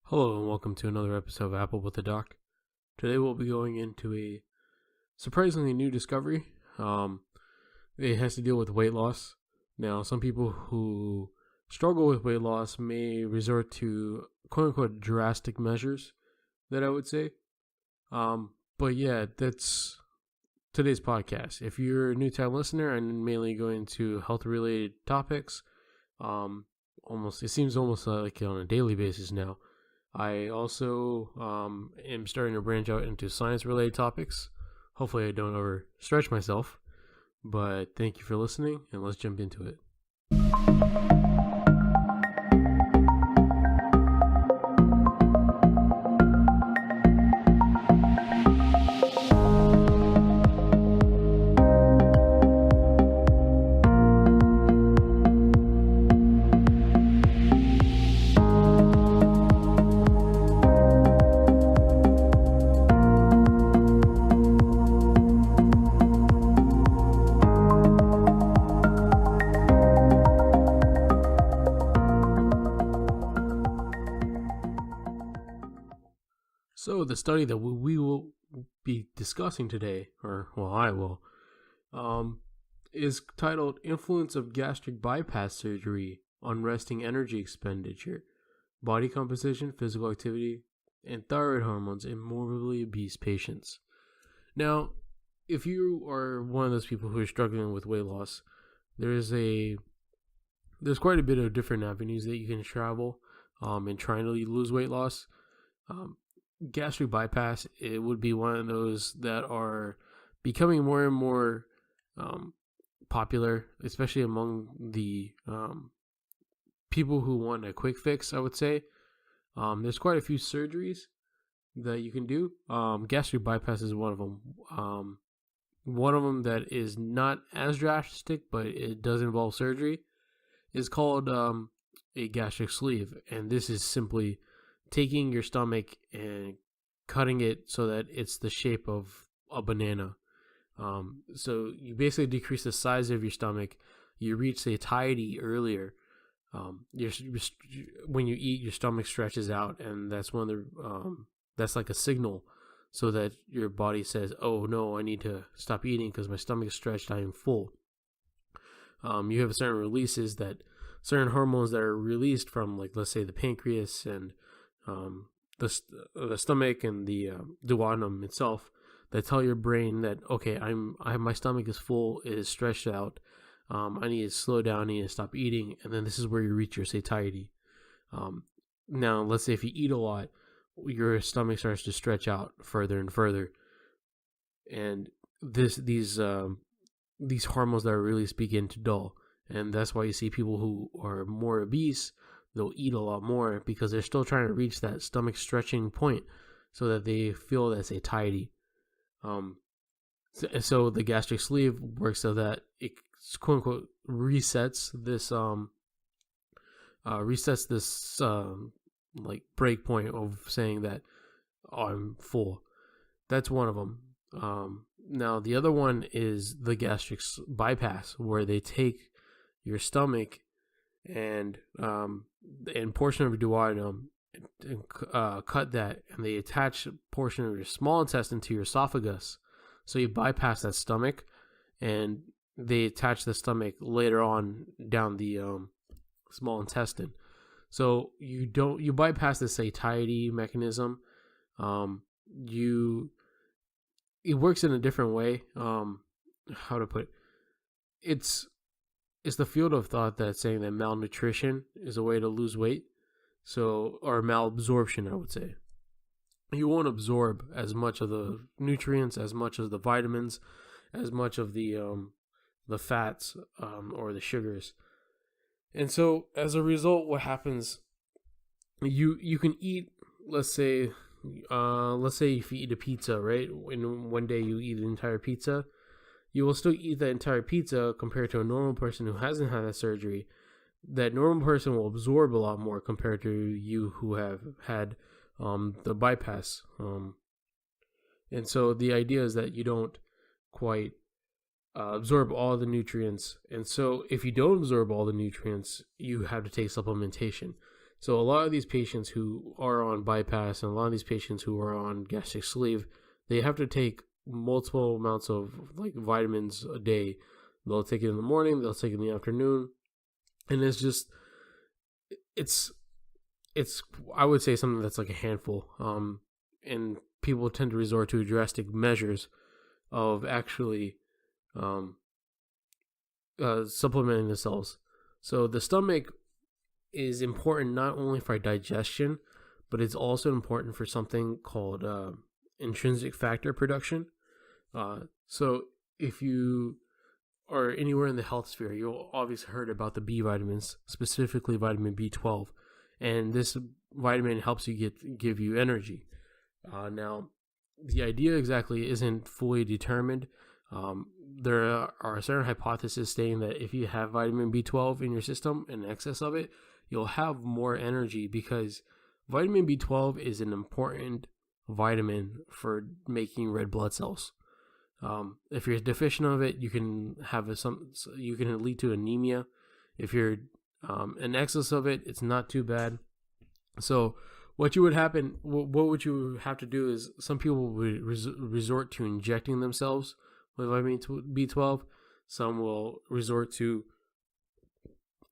Hello and welcome to another episode of Apple with the Doc. Today we'll be going into a surprisingly new discovery. It has to deal with weight loss. Now, some people who struggle with weight loss may resort to quote-unquote drastic measures, that I would say. But yeah, that's today's podcast. If you're a new-time listener and mainly going to health-related topics, it seems almost like on a daily basis now. I also am starting to branch out into science-related topics. Hopefully I don't overstretch myself. But thank you for listening, and let's jump into it. So the study that we will be discussing today, I will, is titled Influence of Gastric Bypass Surgery on Resting Energy Expenditure, Body Composition, Physical Activity, and Thyroid Hormones in Morbidly Obese Patients. Now, if you are one of those people who are struggling with weight loss, there's quite a bit of different avenues that you can travel in trying to lose weight loss. Gastric bypass, it would be one of those that are becoming more and more popular, especially among the people who want a quick fix, I would say. There's quite a few surgeries that you can do. Gastric bypass is one of them. One of them that is not as drastic, but it does involve surgery, is called a gastric sleeve. And this is simply taking your stomach and cutting it so that it's the shape of a banana. So you basically decrease the size of your stomach. You reach satiety earlier. When you eat, your stomach stretches out, and that's that's like a signal, so that your body says, "Oh no, I need to stop eating because my stomach is stretched. I am full." You have certain releases certain hormones that are released from, like, let's say, the pancreas and the stomach and the duodenum itself, that tell your brain that, okay, my stomach is full, it is stretched out, I need to slow down, I need to stop eating, and then this is where you reach your satiety. Now, let's say if you eat a lot, your stomach starts to stretch out further and further, and these hormones that are released begin to dull, and that's why you see people who are more obese, they'll eat a lot more because they're still trying to reach that stomach stretching point so that they feel that satiety. So the gastric sleeve works so that it, quote unquote, resets this like break point of saying that, oh, I'm full. That's one of them. Now the other one is the gastric bypass, where they take your stomach and portion of your duodenum and cut that, and they attach a portion of your small intestine to your esophagus. So you bypass that stomach, and they attach the stomach later on down the small intestine. So you bypass the satiety mechanism. It works in a different way. How to put it? It's the field of thought that's saying that malnutrition is a way to lose weight. Or malabsorption, I would say. You won't absorb as much of the nutrients, as much of the vitamins, as much of the fats or the sugars. And so as a result, what happens, you can eat, let's say if you eat a pizza, right? And one day you eat an entire pizza, you will still eat that entire pizza compared to a normal person who hasn't had that surgery. That normal person will absorb a lot more compared to you who have had the bypass. And so the idea is that you don't quite absorb all the nutrients. And so if you don't absorb all the nutrients, you have to take supplementation. So a lot of these patients who are on bypass and a lot of these patients who are on gastric sleeve, they have to take multiple amounts of like vitamins a day. They'll take it in the morning, they'll take it in the afternoon, and it's I would say something that's like a handful. And people tend to resort to drastic measures of actually supplementing themselves. So the stomach is important not only for digestion, but it's also important for something called intrinsic factor production. So if you are anywhere in the health sphere, you'll obviously heard about the B vitamins, specifically vitamin B12, and this vitamin helps you give you energy. Now, the idea exactly isn't fully determined. There are certain hypotheses stating that if you have vitamin B12 in your system, in excess of it, you'll have more energy because vitamin B12 is an important vitamin for making red blood cells. If you're deficient of it, you can you can lead to anemia. If you're in excess of it, it's not too bad. So what would you have to do is some people would resort to injecting themselves with vitamin B12. Some will resort to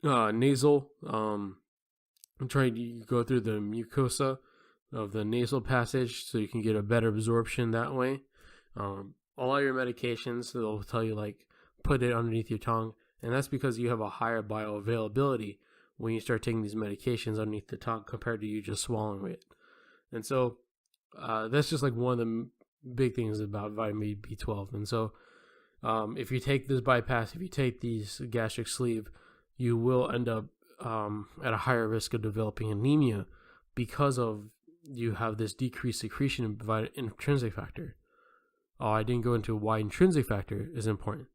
nasal, trying to go through the mucosa of the nasal passage so you can get a better absorption that way. A lot of your medications, they'll tell you like put it underneath your tongue, and that's because you have a higher bioavailability when you start taking these medications underneath the tongue compared to you just swallowing it. And so that's just like one of the big things about vitamin B12. And so if you take this bypass, if you take these gastric sleeve, you will end up at a higher risk of developing anemia because of you have this decreased secretion of intrinsic factor. I didn't go into why intrinsic factor is important.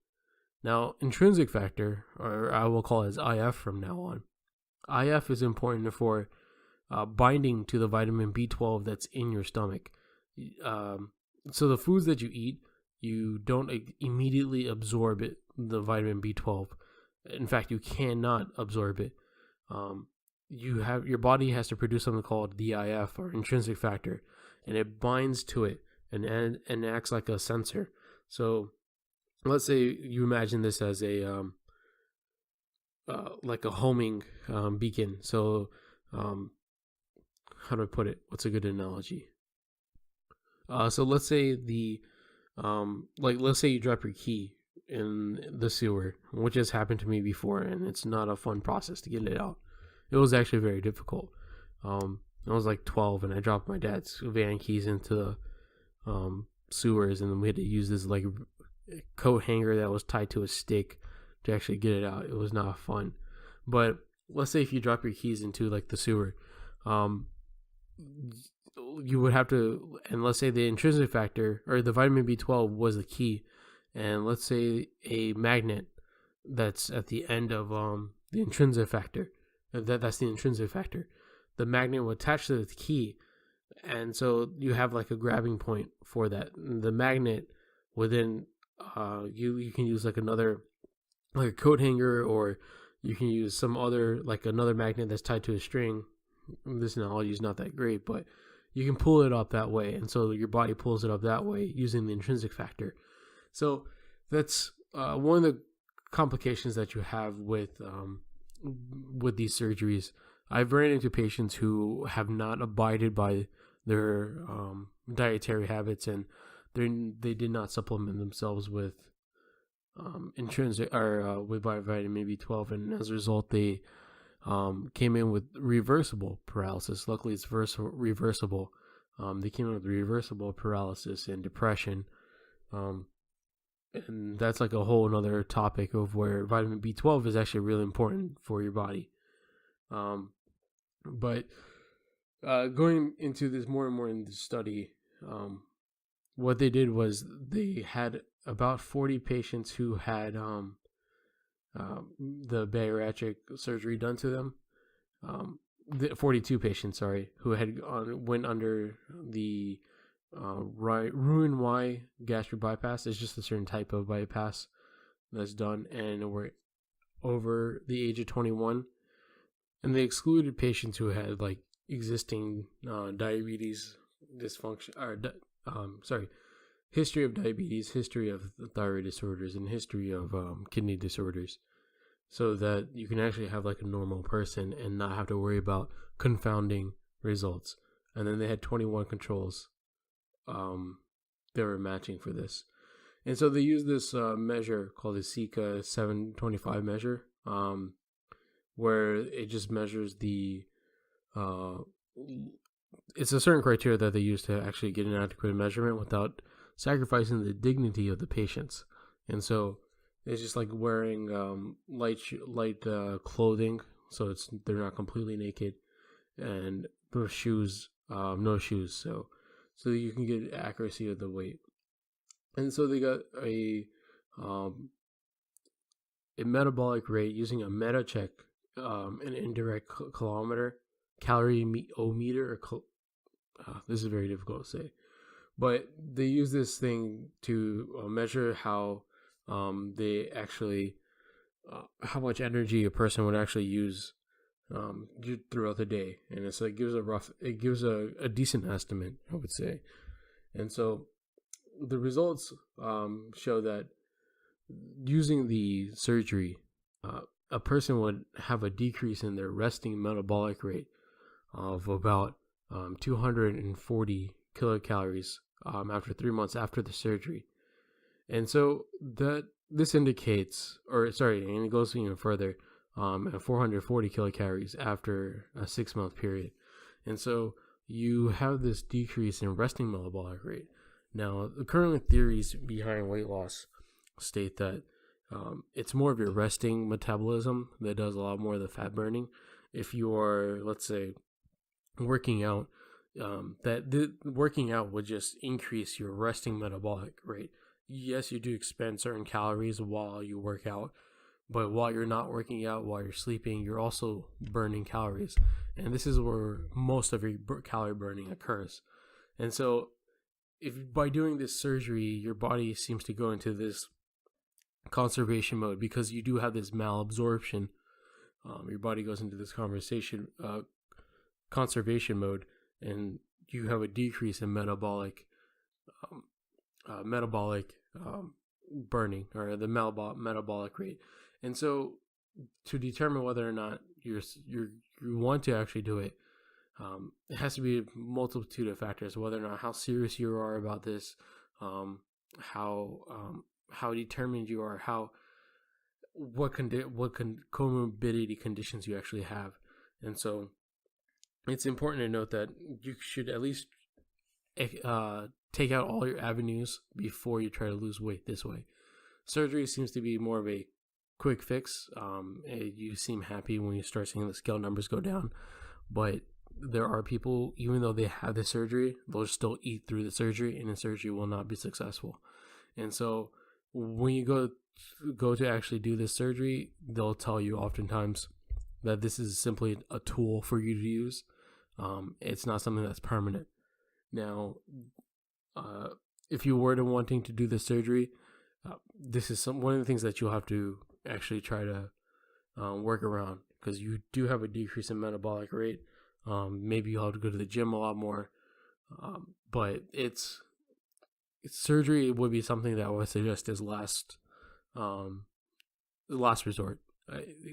Now, intrinsic factor, or I will call it as IF from now on, IF is important for binding to the vitamin B12 that's in your stomach. So the foods that you eat, you don't immediately absorb the vitamin B12. In fact, you cannot absorb it. Your body has to produce something called DIF, or intrinsic factor, and it binds to it and acts like a sensor. So let's say you imagine this as a like a homing beacon. So how do I put it? What's a good analogy? So let's say let's say you drop your key in the sewer, which has happened to me before, and it's not a fun process to get it out. It was actually very difficult. I was like 12, and I dropped my dad's van keys into the sewers, and then we had to use this like coat hanger that was tied to a stick to actually get it out. It was not fun. But let's say if you drop your keys into like the sewer, you would have to, and let's say the intrinsic factor or the vitamin B12 was the key, and let's say a magnet that's at the end of the intrinsic factor, that's the intrinsic factor. The magnet will attach to the key, and so you have like a grabbing point for that. The magnet within you can use like another like a coat hanger, or you can use some other like another magnet that's tied to a string. This analogy is not that great, but you can pull it up that way, and so your body pulls it up that way using the intrinsic factor. So that's one of the complications that you have with these surgeries. I've ran into patients who have not abided by their dietary habits, and they did not supplement themselves with intrinsic or with vitamin B12, and as a result, they came in with reversible paralysis. Luckily, it's reversible. They came in with reversible paralysis and depression, and that's like a whole another topic of where vitamin B12 is actually really important for your body. But going into this more and more in the study, what they did was they had about 40 patients who had the bariatric surgery done to them. 42 patients, who had went under the Roux-en-Y gastric bypass. It's just a certain type of bypass that's done, and were over the age of 21. and they excluded patients who had like existing diabetes dysfunction, or history of diabetes, history of thyroid disorders, and history of kidney disorders, so that you can actually have like a normal person and not have to worry about confounding results. And then they had 21 controls they were matching for this. And so they used this measure called the Sika 725 measure, where it just measures the it's a certain criteria that they use to actually get an adequate measurement without sacrificing the dignity of the patients. And so it's just like wearing light clothing, so they're not completely naked, and no shoes, so you can get accuracy of the weight. And so they got a metabolic rate using a meta check, an indirect calorie meter. This is very difficult to say, but they use this thing to measure how they actually how much energy a person would actually use throughout the day, and it's like it gives a decent estimate, I would say. And so the results show that using the surgery, a person would have a decrease in their resting metabolic rate of about 240 kilocalories after 3 months after the surgery. And so this indicates, and it goes even further, at 440 kilocalories after a 6-month period. And so you have this decrease in resting metabolic rate. Now, the current theories behind weight loss state that it's more of your resting metabolism that does a lot more of the fat burning. If you are, let's say, working out, working out would just increase your resting metabolic rate. Yes, you do expend certain calories while you work out, but while you're not working out, while you're sleeping, you're also burning calories. And this is where most of your calorie burning occurs. And so if by doing this surgery, your body seems to go into this conservation mode because you do have this malabsorption. Your body goes into this conservation mode, and you have a decrease in metabolic burning, or the metabolic rate. And so to determine whether or not you want to actually do it, it has to be a multitude of factors, whether or not how serious you are about this, how determined you are, what comorbidity conditions you actually have. And so it's important to note that you should at least take out all your avenues before you try to lose weight this way. Surgery seems to be more of a quick fix. You seem happy when you start seeing the scale numbers go down, but there are people, even though they have the surgery, they'll still eat through the surgery, and the surgery will not be successful. And so when you go to actually do this surgery, they'll tell you oftentimes that this is simply a tool for you to use. It's not something that's permanent. Now, if you were to wanting to do the surgery, this is one of the things that you'll have to actually try to work around, because you do have a decrease in metabolic rate. Maybe you'll have to go to the gym a lot more, but surgery would be something that I would suggest as last resort.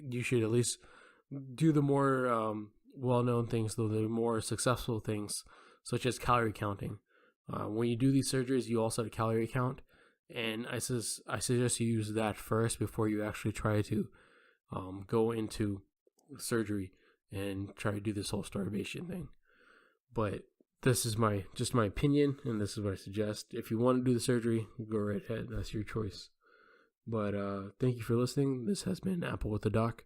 You should at least do the more well-known things, though the more successful things, such as calorie counting. When you do these surgeries, you also have a calorie count, and I suggest you use that first before you actually try to go into surgery and try to do this whole starvation thing. But this is just my opinion, and this is what I suggest. If you want to do the surgery, go right ahead. That's your choice. But thank you for listening. This has been Apple with the Doc.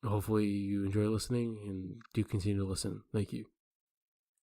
Hopefully you enjoy listening and do continue to listen. Thank you.